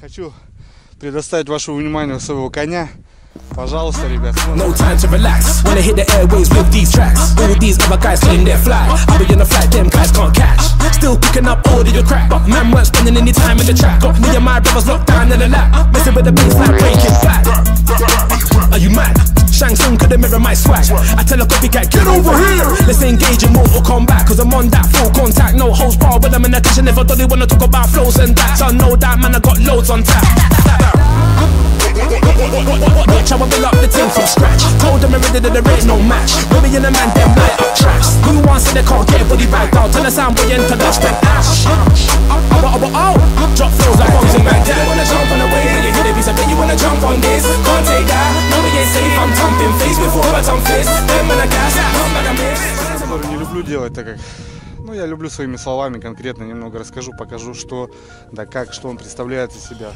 Хочу предоставить вашему вниманию своего коня. Пожалуйста, ребят. No time to relax. Wanna hit the airwaves with these tracks. All these other guys claim they're fly. I'll be on the flight, them guys can't catch. Still picking up all of your crap. Man weren't spending any time in the trap. Got me and my brothers locked down in the lap. Messing with the baseline, breaking flat. Are you mad? Shang Tsung couldn't mirror my swag. I tell a copycat, get over here. Let's engage in Mortal Kombat. Cause I'm on that full contact. No holds barred, but I'm in a kitchen. If I don't wanna talk about flows and that. So I know that man, I got loads on tap. Watch how I build up the team from scratch. Told them already that there ain't no match. Women and a man, them light up traps. Who wants it, they can't get a body back down. Tell the sound boy enter dust and ash. Drop flows like boxing man. Tell you wanna jump on the wave. When you hear the beats, I bet you wanna jump on this. Can't take that, no we ain't safe. I'm thumping face before I thump fist. Them when I gas, come like a miss. Который не люблю делать, так как я люблю своими словами конкретно немного расскажу, покажу, что, да как, что он представляет из себя.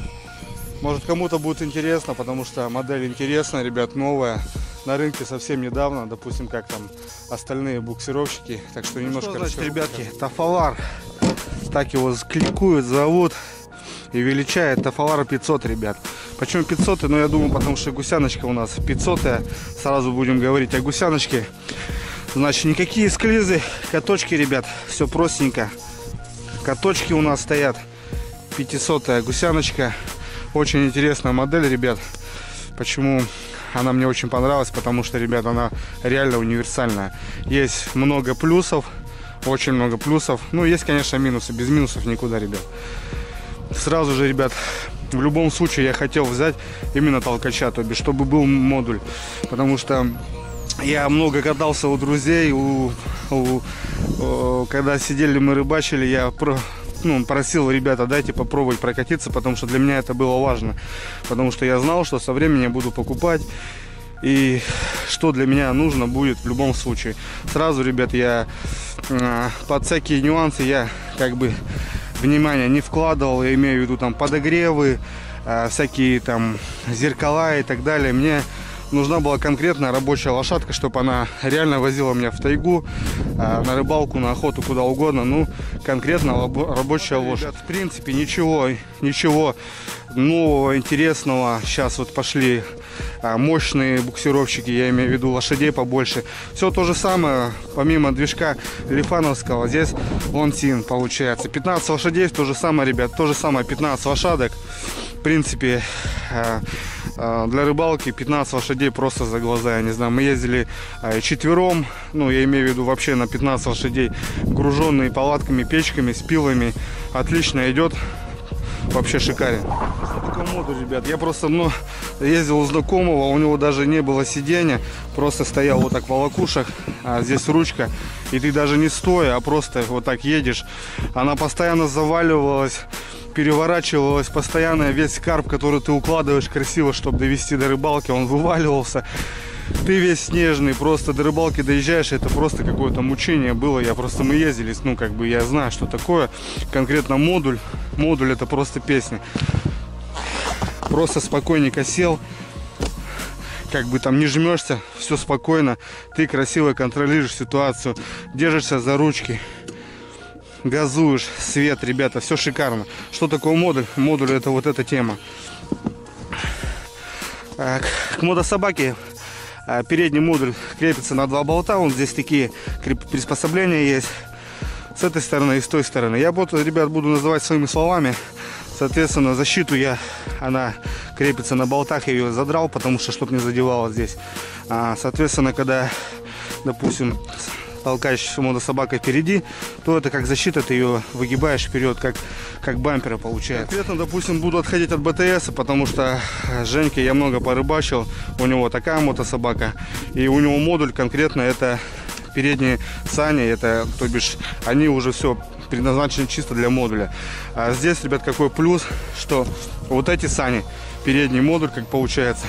Может, кому-то будет интересно, потому что модель интересная, ребят, новая, на рынке совсем недавно, допустим, как там остальные буксировщики, так что немножко... Значит, ребятки, Тафалар, так его кликуют, зовут и величает, Тафалар 500, ребят. Почему 500? Ну, я думаю, потому что гусяночка у нас 500, сразу будем говорить о гусяночке. Значит, никакие склизы, каточки, ребят, все простенько. Каточки у нас стоят, 500-я гусяночка. Очень интересная модель, ребят. Почему она мне очень понравилась? Потому что, ребят, она реально универсальная. Есть много плюсов, очень много плюсов. Ну, есть, конечно, минусы. Без минусов никуда, ребят. Сразу же, ребят, в любом случае я хотел взять именно толкача, то бишь, чтобы был модуль. Потому что я много катался у друзей, когда сидели мы рыбачили, я просил, ребята, дайте попробовать прокатиться, потому что для меня это было важно. Потому что я знал, что со временем я буду покупать. И что для меня нужно будет в любом случае. Сразу, ребят, я под всякие нюансы я как бы внимания не вкладывал. Я имею в виду там подогревы, всякие там зеркала и так далее. Мне нужна была конкретная рабочая лошадка, чтобы она реально возила меня в тайгу, на рыбалку, на охоту, куда угодно. Ну, конкретно рабочая лошадь. В принципе, ничего нового, интересного. Сейчас вот пошли мощные буксировщики, я имею в виду лошадей побольше. Все то же самое, помимо движка лифановского, здесь Лонсин получается. 15 лошадей, то же самое, ребят, то же самое, 15 лошадок. В принципе, для рыбалки 15 лошадей просто за глаза, я не знаю. Мы ездили четвером, ну, я имею в виду вообще на 15 лошадей, груженные палатками, печками, с пилами. Отлично идет, вообще шикарен. Такой модуль, ребят, я просто ездил у знакомого, у него даже не было сиденья, просто стоял вот так в волокушах, а здесь ручка, и ты даже не стоя, а просто вот так едешь. Она постоянно заваливалась, переворачивалась постоянно, весь карп, который ты укладываешь красиво, чтобы довести до рыбалки, он вываливался. Ты весь снежный, просто до рыбалки доезжаешь, это просто какое-то мучение было. Мы ездили, ну, как бы я знаю, что такое. Конкретно модуль это просто песня. Просто спокойненько сел, как бы там не жмешься, все спокойно. Ты красиво контролируешь ситуацию, держишься за ручки. Газуешь, свет, ребята, все шикарно. Что такое модуль? Модуль — это вот эта тема. К мотособаке передний модуль крепится на 2 болта. Вон здесь такие приспособления есть. С этой стороны и с той стороны. Я, ребят, буду называть своими словами. Соответственно, защиту она крепится на болтах. Я ее задрал, потому что, чтобы не задевало здесь. Соответственно, когда, допустим, толкаешь мотособакой впереди, то это как защита, ты ее выгибаешь вперед, как бампера получается. Конкретно, допустим, буду отходить от БТС, потому что Женьке я много порыбачил, у него такая мотособака, и у него модуль конкретно это передние сани, это, то бишь, они уже все предназначены чисто для модуля. А здесь, ребят, какой плюс, что вот эти сани, передний модуль, как получается,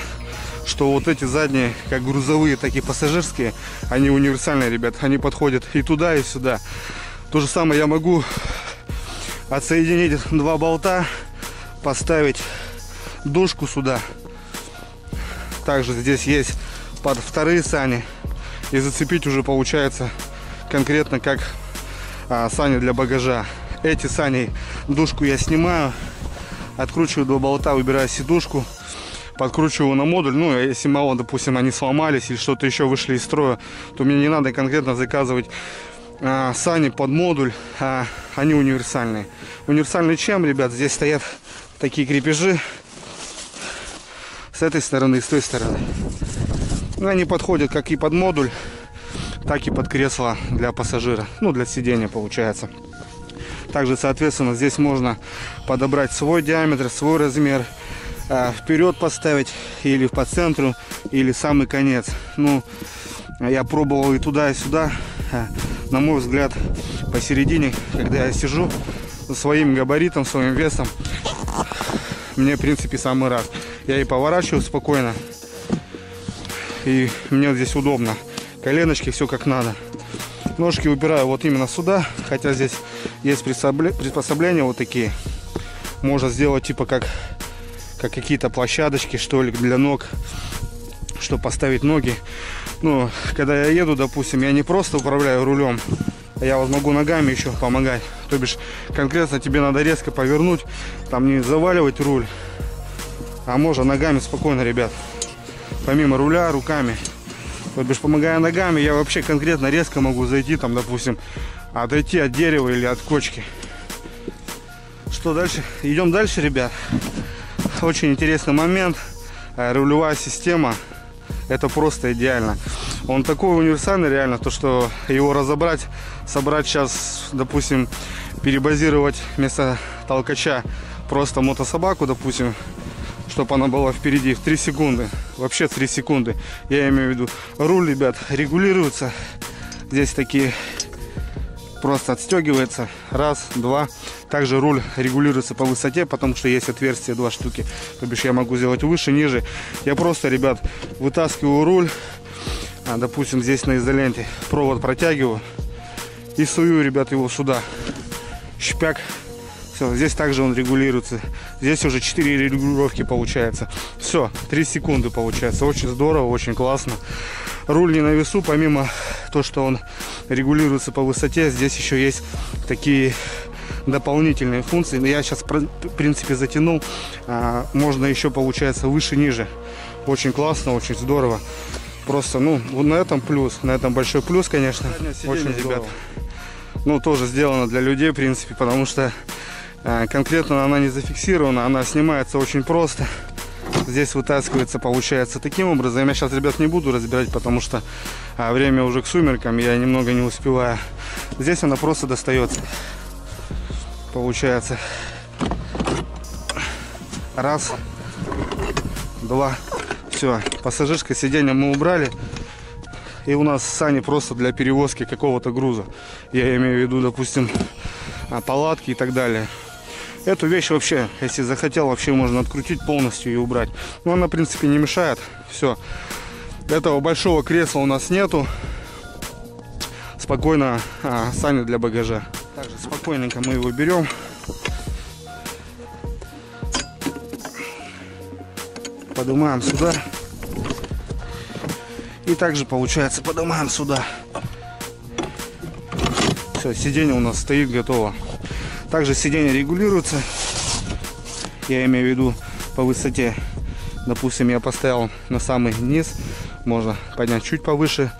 что вот эти задние, как грузовые, так и пассажирские, они универсальные, ребят. Они подходят и туда, и сюда. То же самое я могу отсоединить 2 болта, поставить дужку сюда. Также здесь есть под вторые сани. И зацепить уже получается конкретно как сани для багажа. Эти сани, дужку я снимаю, откручиваю 2 болта, выбираю сидушку, подкручиваю на модуль. Ну, если мало, допустим, они сломались или что-то еще вышли из строя, то мне не надо конкретно заказывать сани под модуль, они универсальные. Универсальные чем, ребят? Здесь стоят такие крепежи с этой стороны и с той стороны. Они подходят как и под модуль, так и под кресло для пассажира, ну, для сидения получается. Также, соответственно, здесь можно подобрать свой диаметр, свой размер, вперед поставить или по центру, или самый конец. Ну, я пробовал и туда, и сюда. На мой взгляд, посередине, когда я сижу своим габаритом, своим весом, мне, в принципе, самый раз. Я и поворачиваю спокойно, и мне здесь удобно. Коленочки, все как надо. Ножки упираю вот именно сюда, хотя здесь есть приспособления вот такие. Можно сделать типа как какие-то площадочки, что ли, для ног, чтобы поставить ноги. Ну, когда я еду, допустим, я не просто управляю рулем, а я вот могу ногами еще помогать. То бишь, конкретно тебе надо резко повернуть, там не заваливать руль, а можно ногами спокойно, ребят. Помимо руля, руками. То бишь, помогая ногами, я вообще конкретно резко могу зайти, там, допустим, отойти от дерева или от кочки. Что дальше? Идем дальше, ребят. Очень интересный момент. Рулевая система. Это просто идеально. Он такой универсальный, реально, то что его разобрать, собрать сейчас, допустим, перебазировать вместо толкача просто мотособаку, допустим, чтобы она была впереди в 3 секунды. Вообще 3 секунды. Я имею в виду, руль, ребят, регулируется. Здесь такие просто отстегивается. Раз, два. Также руль регулируется по высоте, потому что есть отверстия 2 штуки. То бишь я могу сделать выше, ниже. Я просто, ребят, вытаскиваю руль. Допустим, здесь на изоленте провод протягиваю и сую, ребят, его сюда. Шпяк. Все, здесь также он регулируется. Здесь уже 4 регулировки получается. Все, 3 секунды получается. Очень здорово, очень классно. Руль не на весу, помимо того, что он регулируется по высоте, здесь еще есть такие дополнительные функции. Я сейчас, в принципе, затянул. Можно еще, получается, выше-ниже. Очень классно, очень здорово. Просто, ну, на этом плюс. На этом большой плюс, конечно. Очень, ребят. Ну, тоже сделано для людей, в принципе, потому что конкретно она не зафиксирована. Она снимается очень просто. Здесь вытаскивается, получается, таким образом. Я сейчас, ребят, не буду разбирать, потому что время уже к сумеркам, я немного не успеваю. Здесь она просто достается. Получается. Раз, два. Все, пассажирское сиденье мы убрали. И у нас сани просто для перевозки какого-то груза. Я имею в виду, допустим, палатки и так далее. Эту вещь вообще, если захотел, вообще можно открутить полностью и убрать. Но она, в принципе, не мешает. Все. Этого большого кресла у нас нету. Спокойно сани для багажа. Также спокойненько мы его берем. Поднимаем сюда. И также, получается, поднимаем сюда. Все, сиденье у нас стоит, готово. Также сиденье регулируется. Я имею в виду по высоте. Допустим, я поставил на самый низ. Можно поднять чуть повыше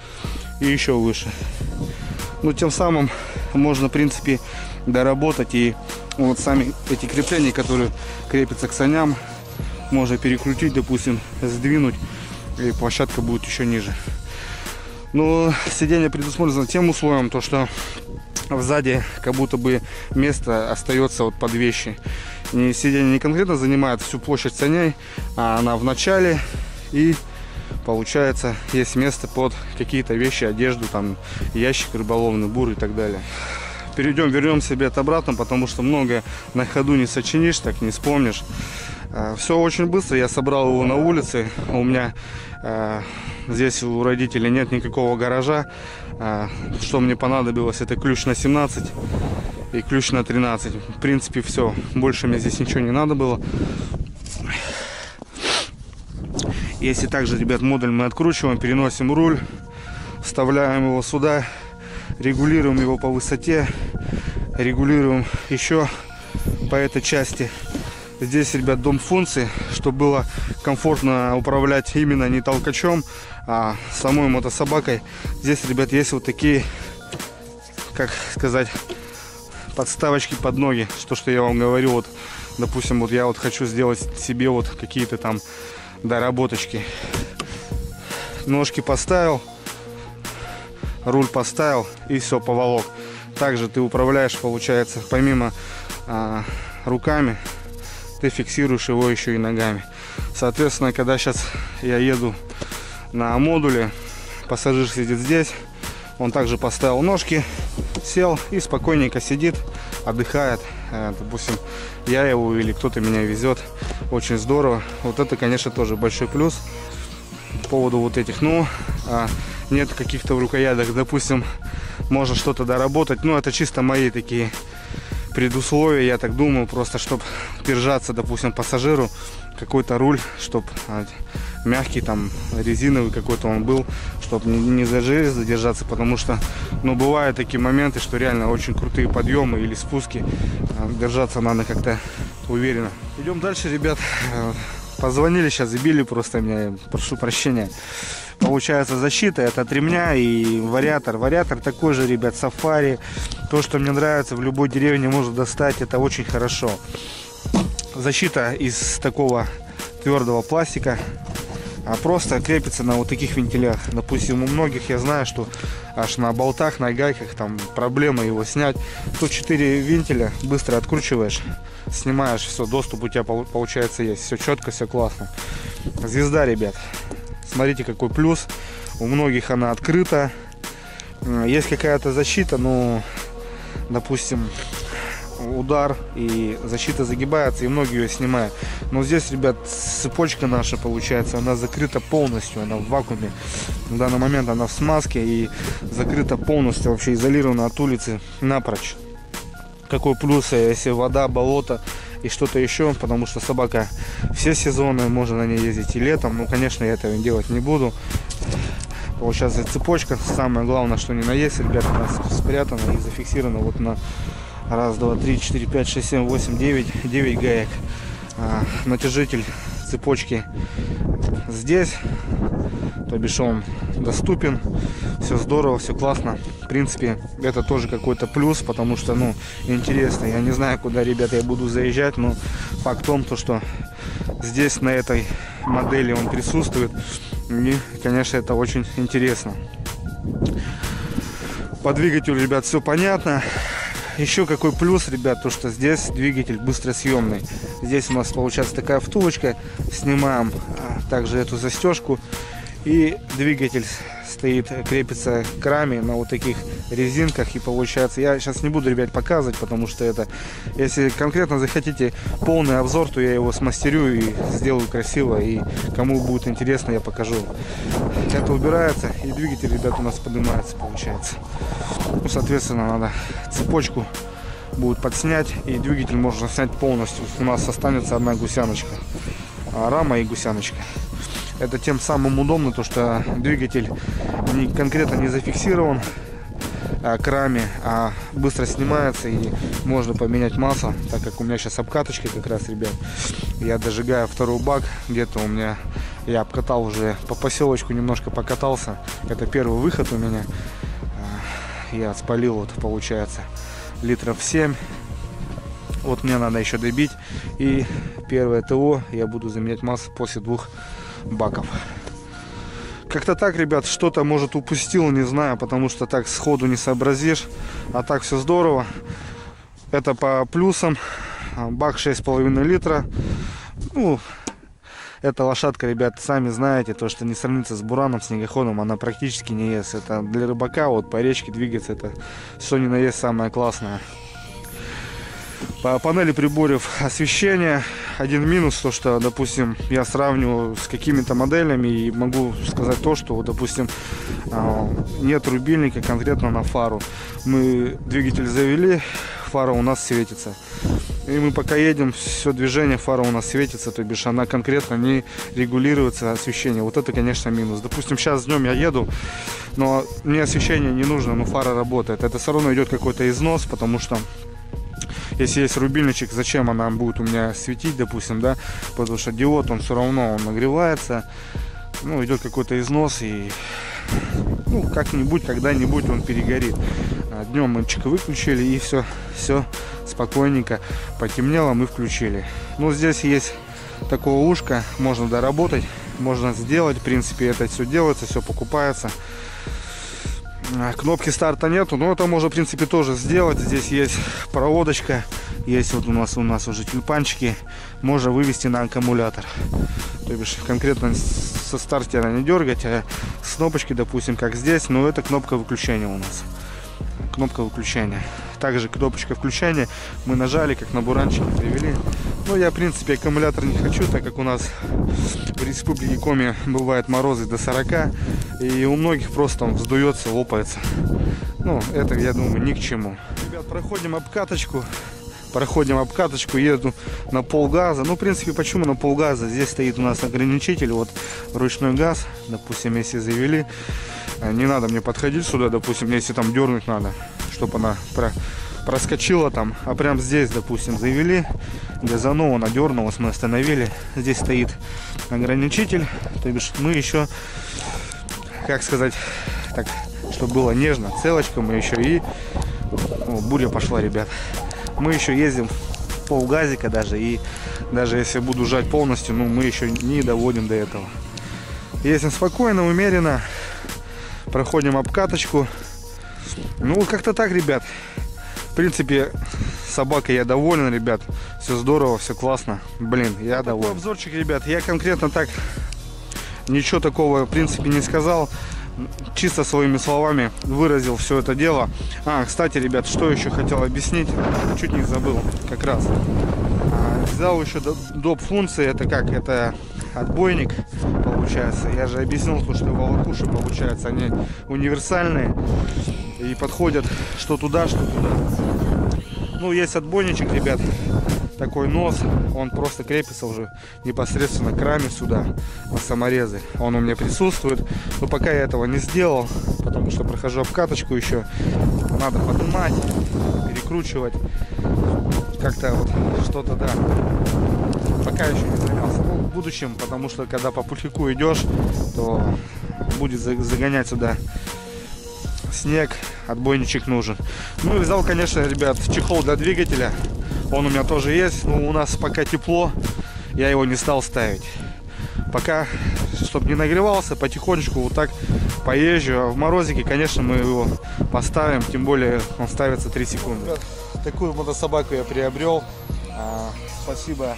и еще выше. Ну, тем самым можно, в принципе, доработать. И вот сами эти крепления, которые крепятся к саням, можно перекрутить, допустим, сдвинуть. И площадка будет еще ниже. Но сиденье предусмотрено тем условием, то что сзади как будто бы место остается вот под вещи. И сиденье не конкретно занимает всю площадь саней, а она в начале, и получается есть место под какие-то вещи, одежду, там ящик рыболовный, бур и так далее. Вернемся, ребят, обратно, потому что многое на ходу не сочинишь, так не вспомнишь. Все очень быстро, я собрал его на улице. У меня здесь у родителей нет никакого гаража. Что мне понадобилось, это ключ на 17 и ключ на 13. В принципе, все. Больше мне здесь ничего не надо было. Если также, ребят, модуль мы откручиваем, переносим руль, вставляем его сюда, регулируем его по высоте, регулируем еще по этой части. Здесь, ребят, дом функций, чтобы было комфортно управлять именно не толкачом, а самой мотособакой. Здесь, ребят, есть вот такие, как сказать, подставочки под ноги. Что я вам говорю, вот, допустим, вот я вот хочу сделать себе вот какие-то там доработочки. Ножки поставил, руль поставил и все, поволок. Также ты управляешь, получается, помимо руками, ты фиксируешь его еще и ногами. Соответственно, когда сейчас я еду на модуле, пассажир сидит здесь, он также поставил ножки, сел и спокойненько сидит, отдыхает. Допустим, я его или кто-то меня везет. Очень здорово. Вот это, конечно, тоже большой плюс по поводу вот этих. Ну, нет каких-то в рукоятках, допустим, можно что-то доработать. Но это чисто мои такие предусловия, я так думаю, просто чтобы держаться, допустим, пассажиру, какой-то руль, чтобы мягкий, там, резиновый какой-то он был, чтобы не за железо задержаться, потому что, ну, бывают такие моменты, что реально очень крутые подъемы или спуски, держаться надо как-то уверенно. Идем дальше, ребят. Позвонили сейчас, забили просто меня, прошу прощения. Получается, защита, это от ремня и вариатор. Вариатор такой же, ребят, сафари. То, что мне нравится, в любой деревне можно достать, это очень хорошо. Защита из такого твердого пластика, просто крепится на вот таких вентилях. Допустим, у многих, я знаю, что аж на болтах, на гайках там проблема его снять. Тут 4 вентиля, быстро откручиваешь, снимаешь, все, доступ у тебя получается есть. Все четко, все классно. Звезда, ребят. Смотрите, какой плюс. У многих она открыта. Есть какая-то защита, но, допустим, удар и защита загибается, и многие ее снимают. Но здесь, ребят, цепочка наша, получается, она закрыта полностью, она в вакууме. В данный момент она в смазке и закрыта полностью, вообще изолирована от улицы напрочь. Какой плюс, если вода, болото и что-то еще, потому что собака все сезоны, можно на ней ездить и летом. Ну, конечно, я этого делать не буду. Получается, цепочка, самое главное, что не наесть, ребята, у нас спрятана и зафиксирована вот на 1, 2, 3, 4, 5, 6, 7, 8, 9 гаек. Натяжитель цепочки здесь, то бишь он доступен. Все здорово, все классно. В принципе, это тоже какой-то плюс, потому что, ну, интересно. Я не знаю, куда, ребята, я буду заезжать, но факт в том, что здесь на этой модели он присутствует. И, конечно, это очень интересно. По двигателю, ребят, все понятно. Еще какой плюс, ребят, то что здесь двигатель быстросъемный. Здесь у нас получается такая втулочка. Снимаем также эту застежку. И двигатель стоит, крепится к раме на вот таких резинках. И получается, я сейчас не буду, ребят, показывать, потому что это, если конкретно захотите полный обзор, то я его смастерю и сделаю красиво. И кому будет интересно, я покажу. Это убирается, и двигатель, ребят, у нас поднимается, получается. Ну, соответственно, надо цепочку будет подснять, и двигатель можно снять полностью. У нас останется одна гусяночка, рама и гусяночка. Это тем самым удобно, то что двигатель конкретно не зафиксирован к раме, а быстро снимается, и можно поменять масло, так как у меня сейчас обкаточка как раз, ребят. Я дожигаю второй бак, где-то у меня, я обкатал уже по поселочку, немножко покатался. Это первый выход у меня. Я спалил, вот, получается, литров 7. Вот мне надо еще добить. И первое ТО я буду заменять масло после 2 баков. Как-то так, ребят, что-то, может, упустил, не знаю, потому что так сходу не сообразишь. А так все здорово. Это по плюсам. Бак 6,5 литра. Ну, эта лошадка, ребят, сами знаете, то, что не сравнится с бураном, снегоходом, она практически не ест. Это для рыбака, вот по речке двигаться, это что ни на есть самое классное. По панели приборов освещения один минус, то что, допустим, я сравниваю с какими-то моделями и могу сказать то, что, допустим, нет рубильника конкретно на фару. Мы двигатель завели, фара у нас светится. И мы пока едем, все движение, фара у нас светится, то бишь она конкретно не регулируется, освещение. Вот это, конечно, минус. Допустим, сейчас днем я еду, но мне освещение не нужно, но фара работает. Это все равно идет какой-то износ, потому что если есть рубильничек, зачем она будет у меня светить, допустим, да, потому что диод, он все равно он нагревается, ну, идет какой-то износ, и ну, как-нибудь, когда-нибудь он перегорит. Днем мы выключили, и все спокойненько потемнело, мы включили. Ну, здесь есть такое ушко, можно доработать, можно сделать, в принципе, это все делается, все покупается. Кнопки старта нету, но это можно, в принципе, тоже сделать. Здесь есть проводочка, есть вот у нас уже тюльпанчики, можно вывести на аккумулятор. То бишь конкретно со стартера не дергать, а с кнопочки, допустим, как здесь, но это кнопка выключения у нас. Кнопка выключения. Также кнопочка включения мы нажали, как на буранчике привели. Но я, в принципе, аккумулятор не хочу, так как у нас в республике Коми бывают морозы до 40, и у многих просто там вздуется, лопается. Ну, это, я думаю, ни к чему. Ребят, проходим обкаточку, еду на полгаза. Ну, в принципе, почему на полгаза? Здесь стоит у нас ограничитель, вот ручной газ, допустим, если завели, не надо мне подходить сюда, допустим, если там дернуть надо, чтобы она проскочила там, а прям здесь, допустим, завели, газанула, она дернулась, мы остановили. Здесь стоит ограничитель, то бишь мы еще, как сказать, так, чтобы было нежно, целочка, мы еще и... О, буря пошла, ребят. Мы еще ездим в полгазика даже, и даже если буду жать полностью, ну, мы еще не доводим до этого. Ездим спокойно, умеренно, проходим обкаточку. Ну, как-то так, ребят. В принципе, собакой я доволен, ребят. Все здорово, все классно. Блин, я доволен. Такой обзорчик, ребят. Я конкретно так ничего такого, в принципе, не сказал. Чисто своими словами выразил все это дело. Кстати, ребят, что еще хотел объяснить, чуть не забыл как раз. Взял еще доп функции, это как, это отбойник получается. Я же объяснил, что волокуши получается, они универсальные и подходят что туда, что туда. Ну, есть отбойничек, ребят, такой нос, он просто крепится уже непосредственно к раме сюда, на саморезы. Он у меня присутствует, но пока я этого не сделал, потому что прохожу обкаточку еще, надо поднимать, перекручивать, как-то вот что-то, да, пока еще не занялся. Ну, в будущем, потому что когда по путику идешь, то будет загонять сюда снег, отбойничек нужен. Ну и взял, конечно, ребят, чехол для двигателя. Он у меня тоже есть, но у нас пока тепло, я его не стал ставить. Пока, чтобы не нагревался, потихонечку вот так поезжу. А в морозике, конечно, мы его поставим, тем более он ставится 3 секунды. Ребят, такую мотособаку я приобрел. Спасибо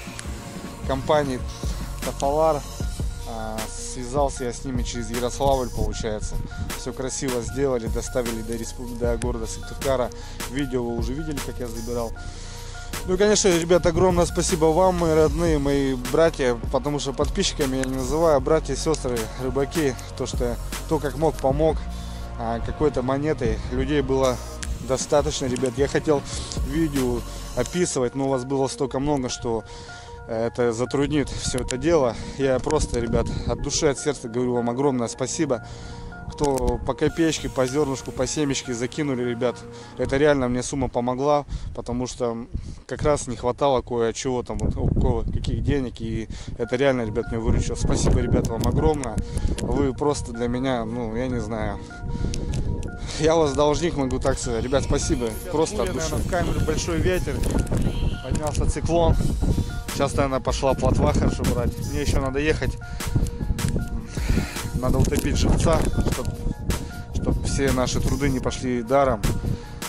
компании Тафалар. Связался я с ними через Ярославль, получается. Все красиво сделали, доставили до города Сыктывкара. Видео вы уже видели, как я забирал. Ну и, конечно, ребят, огромное спасибо вам, мои родные, мои братья, потому что подписчиками я не называю, братья, сестры, рыбаки. Кто как мог, помог. Какой-то монетой людей было достаточно, ребят. Я хотел видео описывать, но у вас было столько много, что это затруднит все это дело. Я просто, ребят, от души, от сердца говорю вам огромное спасибо. Кто по копеечке, по зернышку, по семечке закинули, ребят, это реально мне сумма помогла, потому что как раз не хватало кое-чего там, каких денег, и это реально, ребят, мне выручило. Спасибо, ребят, вам огромное. Вы просто для меня, ну, я не знаю, я вас должник, могу так сказать. Ребят, спасибо, просто от души. В камеру большой ветер, поднялся циклон. Сейчас, наверное, пошла плотва хорошо брать. Мне еще надо ехать. Надо утопить живца, чтобы все наши труды не пошли даром.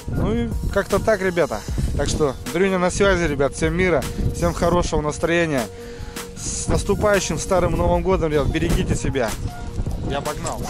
Ну и как-то так, ребята. Так что, Дрюня на связи, ребят. Всем мира, всем хорошего настроения. С наступающим Старым Новым Годом, ребят. Берегите себя. Я погнал.